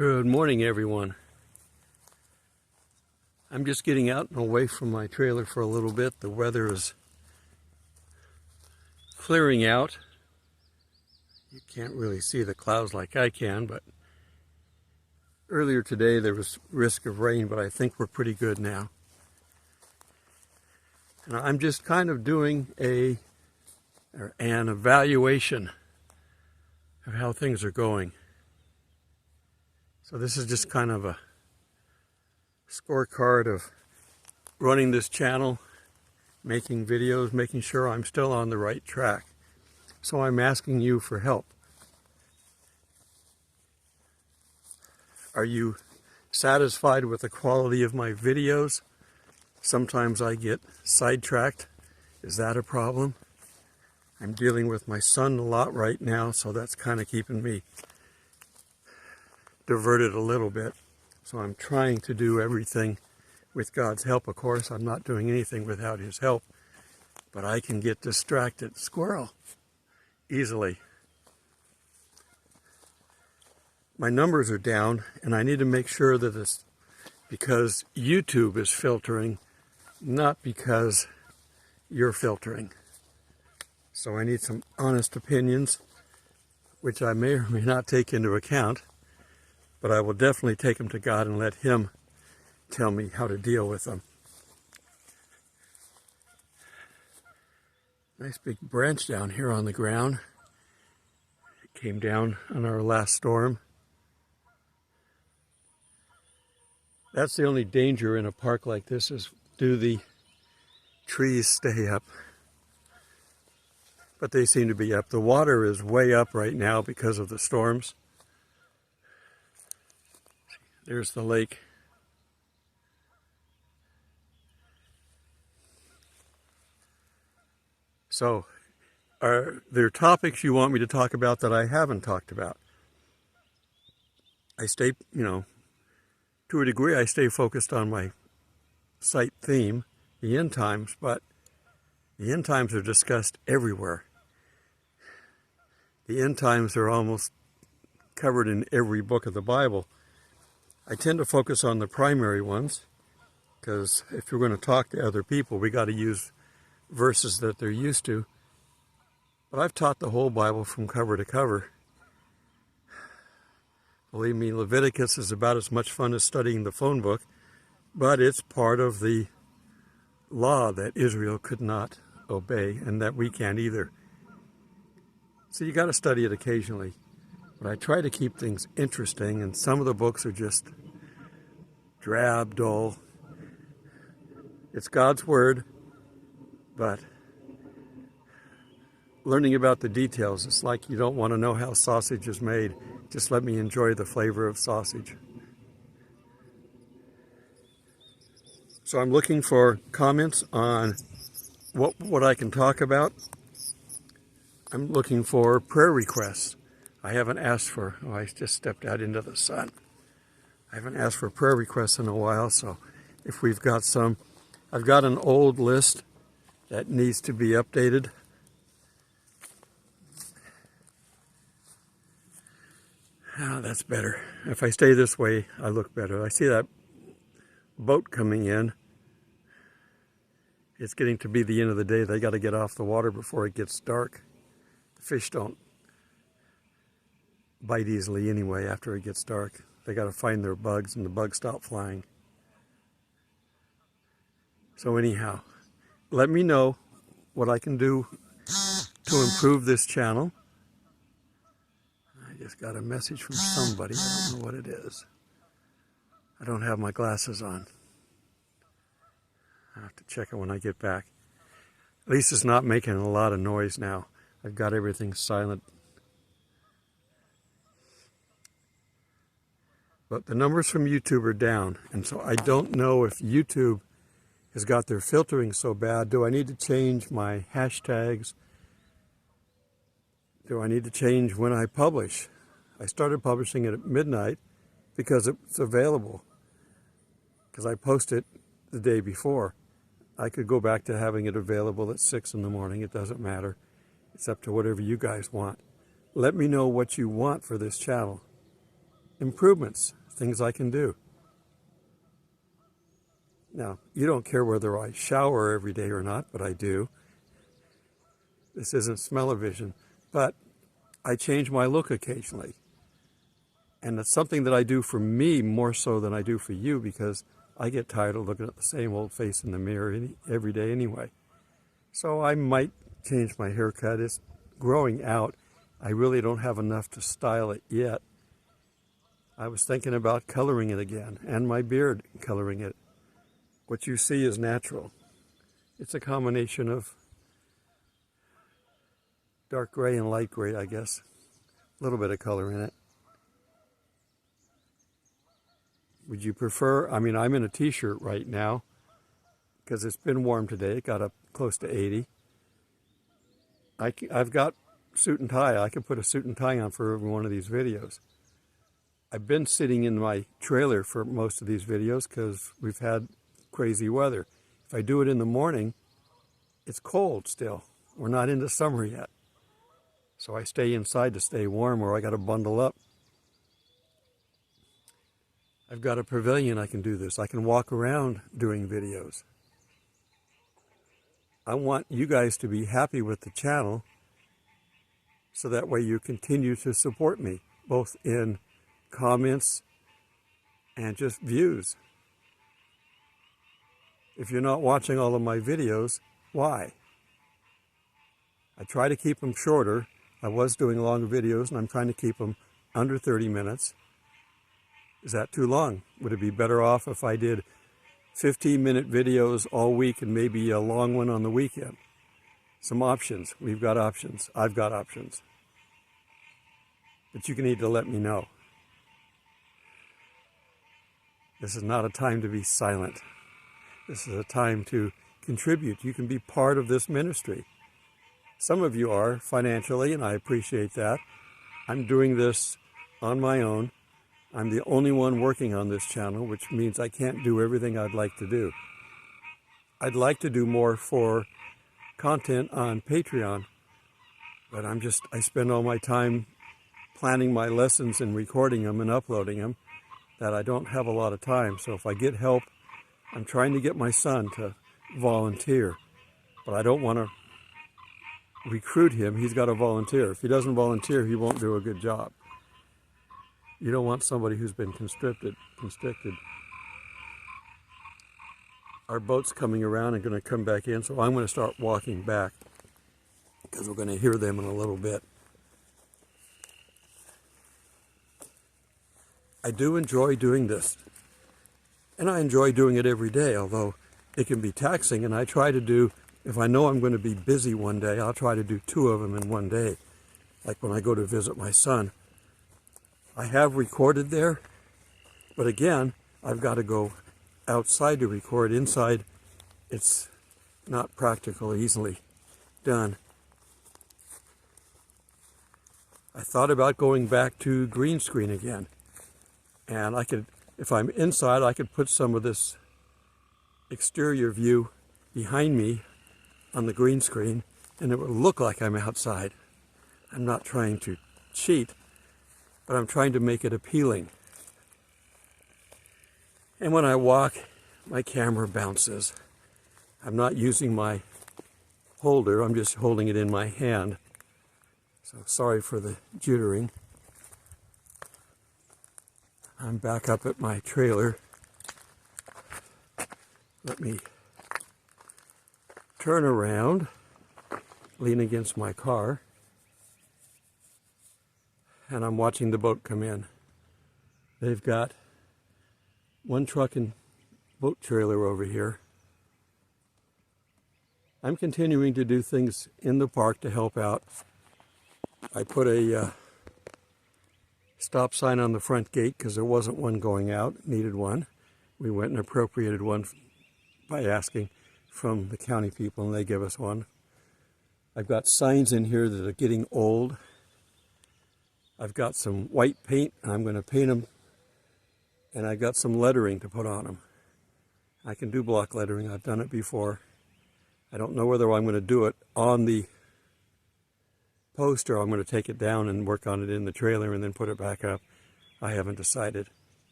Good morning, everyone. I'm just getting out and away from my trailer for a little bit. The weather is clearing out. You can't really see the clouds like I can, but earlier today there was risk of rain, but I think we're pretty good now. And I'm just kind of doing an evaluation of how things are going. So this is just kind of a scorecard of running this channel, making videos, making sure I'm still on the right track. So I'm asking you for help. Are you satisfied with the quality of my videos? Sometimes I get sidetracked. Is that a problem? I'm dealing with my son a lot right now, so that's kind of keeping me diverted a little bit. So I'm trying to do everything with God's help. Of course, I'm not doing anything without His help, but I can get distracted, squirrel, easily. My numbers are down, and I need to make sure that it's because YouTube is filtering, not because you're filtering. So I need some honest opinions, which I may or may not take into account, but I will definitely take them to God and let Him tell me how to deal with them. Nice big branch down here on the ground. It came down on our last storm. That's the only danger in a park like this, is do the trees stay up? But they seem to be up. The water is way up right now because of the storms. There's the lake. So, are there topics you want me to talk about that I haven't talked about? I stay, to a degree, I stay focused on my site theme, the end times, but the end times are discussed everywhere. The end times are almost covered in every book of the Bible. I tend to focus on the primary ones, because if you're going to talk to other people, we got to use verses that they're used to. But I've taught the whole Bible from cover to cover. Believe me, Leviticus is about as much fun as studying the phone book, but it's part of the law that Israel could not obey, and that we can't either. So you got to study it occasionally. But I try to keep things interesting, and some of the books are just drab, dull. It's God's Word, but learning about the details, it's like you don't want to know how sausage is made. Just let me enjoy the flavor of sausage. So I'm looking for comments on what I can talk about. I'm looking for prayer requests. I haven't asked for, I just stepped out into the sun. I haven't asked for prayer requests in a while, so if we've got some, I've got an old list that needs to be updated. Ah, that's better. If I stay this way, I look better. I see that boat coming in. It's getting to be the end of the day. They got to get off the water before it gets dark. The fish don't bite easily anyway after it gets dark. They got to find their bugs, and the bugs stop flying. So anyhow, let me know what I can do to improve this channel. I just got a message from somebody. I don't know what it is. I don't have my glasses on. I'll have to check it when I get back. At least it's not making a lot of noise now. I've got everything silent. But the numbers from YouTube are down, and so I don't know if YouTube has got their filtering so bad. Do I need to change my hashtags? Do I need to change when I publish? I started publishing it at midnight because it's available. Because I post it the day before. I could go back to having it available at 6 in the morning. It doesn't matter. It's up to whatever you guys want. Let me know what you want for this channel. improvements, things I can do. Now, you don't care whether I shower every day or not, but I do. This isn't smell-o-vision, but I change my look occasionally. And it's something that I do for me more so than I do for you, because I get tired of looking at the same old face in the mirror every day anyway. So I might change my haircut. It's growing out. I really don't have enough to style it yet. I was thinking about coloring it again, and my beard coloring it. What you see is natural. It's a combination of dark gray and light gray, I guess. A little bit of color in it. Would you prefer, I'm in a t-shirt right now because it's been warm today. It got up close to 80. I've got suit and tie. I can put a suit and tie on for every one of these videos. I've been sitting in my trailer for most of these videos because we've had crazy weather. If I do it in the morning, it's cold still. We're not into summer yet. So I stay inside to stay warm, or I got to bundle up. I've got a pavilion I can do this. I can walk around doing videos. I want you guys to be happy with the channel so that way you continue to support me, both in comments and just views. If you're not watching all of my videos, why? I try to keep them shorter. I was doing longer videos, and I'm trying to keep them under 30 minutes. Is that too long? Would it be better off if I did 15-minute videos all week and maybe a long one on the weekend? Some options. We've got options. I've got options. But you need to let me know. This is not a time to be silent. This is a time to contribute. You can be part of this ministry. Some of you are financially, and I appreciate that. I'm doing this on my own. I'm the only one working on this channel, which means I can't do everything I'd like to do. I'd like to do more for content on Patreon, but I spend all my time planning my lessons and recording them and uploading them, that I don't have a lot of time. So if I get help, I'm trying to get my son to volunteer, but I don't want to recruit him. He's got to volunteer. If he doesn't volunteer, he won't do a good job. You don't want somebody who's been constricted. Our boat's coming around and going to come back in, so I'm going to start walking back because we're going to hear them in a little bit. I do enjoy doing this, and I enjoy doing it every day, although it can be taxing, and I try to do, if I know I'm going to be busy one day, I'll try to do 2 of them in one day, like when I go to visit my son. I have recorded there, but again, I've got to go outside to record. Inside, it's not practical, easily done. I thought about going back to green screen again, and I could, if I'm inside, I could put some of this exterior view behind me on the green screen, and it would look like I'm outside. I'm not trying to cheat, but I'm trying to make it appealing. And when I walk, my camera bounces. I'm not using my holder, I'm just holding it in my hand. So sorry for the jittering. I'm back up at my trailer. Let me turn around, lean against my car, and I'm watching the boat come in. They've got one truck and boat trailer over here. I'm continuing to do things in the park to help out. I put a stop sign on the front gate because there wasn't one going out, needed one. We went and appropriated one by asking from the county people, and they give us one. I've got signs in here that are getting old. I've got some white paint, and I'm going to paint them, and I've got some lettering to put on them. I can do block lettering. I've done it before. I don't know whether I'm going to do it on the poster. I'm going to take it down and work on it in the trailer and then put it back up. I haven't decided.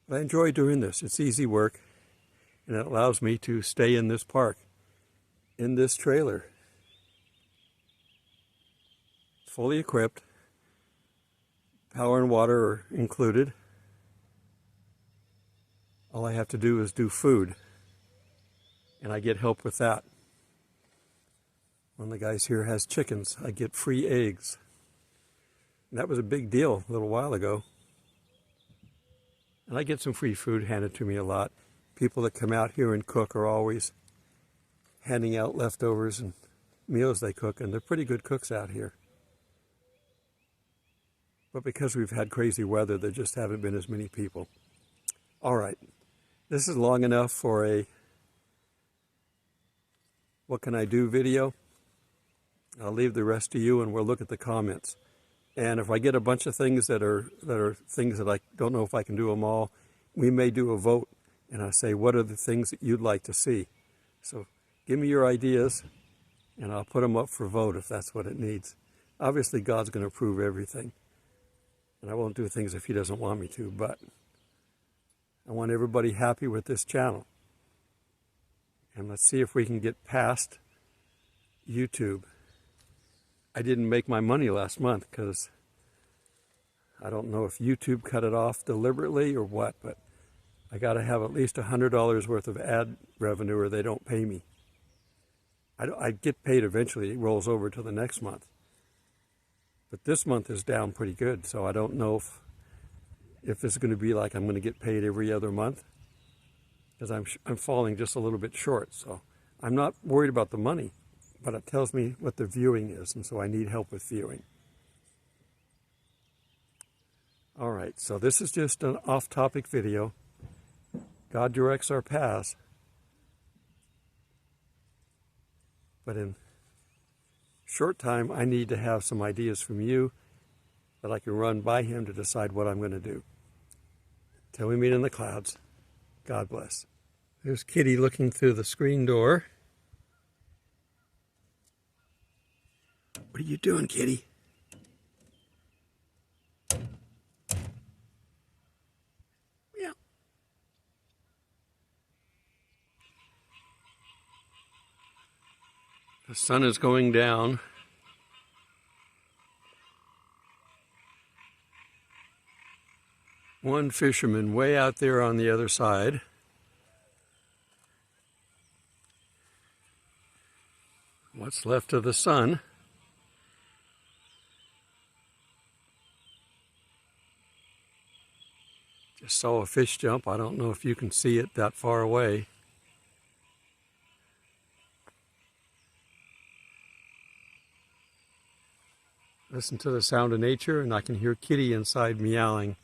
But I enjoy doing this. It's easy work, and it allows me to stay in this park, in this trailer. It's fully equipped. Power and water are included. All I have to do is do food, and I get help with that. One of the guys here has chickens. I get free eggs. And that was a big deal a little while ago. And I get some free food handed to me a lot. People that come out here and cook are always handing out leftovers and meals they cook, and they're pretty good cooks out here. But because we've had crazy weather, there just haven't been as many people. All right, this is long enough for a what can I do video. I'll leave the rest to you, and we'll look at the comments. And if I get a bunch of things that are things that I don't know if I can do them all, we may do a vote, and I say, what are the things that you'd like to see? So give me your ideas, and I'll put them up for vote if that's what it needs. Obviously, God's going to approve everything, and I won't do things if He doesn't want me to, but I want everybody happy with this channel. And let's see if we can get past YouTube. I didn't make my money last month because I don't know if YouTube cut it off deliberately or what, but I got to have at least $100 worth of ad revenue or they don't pay me. I get paid eventually. It rolls over to the next month. But this month is down pretty good, so I don't know if it's going to be like I'm going to get paid every other month, because I'm falling just a little bit short. So I'm not worried about the money, but it tells me what the viewing is, and so I need help with viewing. All right, so this is just an off-topic video. God directs our paths, but in short time, I need to have some ideas from you that I can run by Him to decide what I'm going to do. Till we meet in the clouds, God bless. There's Kitty looking through the screen door. What are you doing, Kitty? Yeah. The sun is going down. One fisherman way out there on the other side. What's left of the sun. Just saw a fish jump. I don't know if you can see it that far away. Listen to the sound of nature, and I can hear Kitty inside meowing.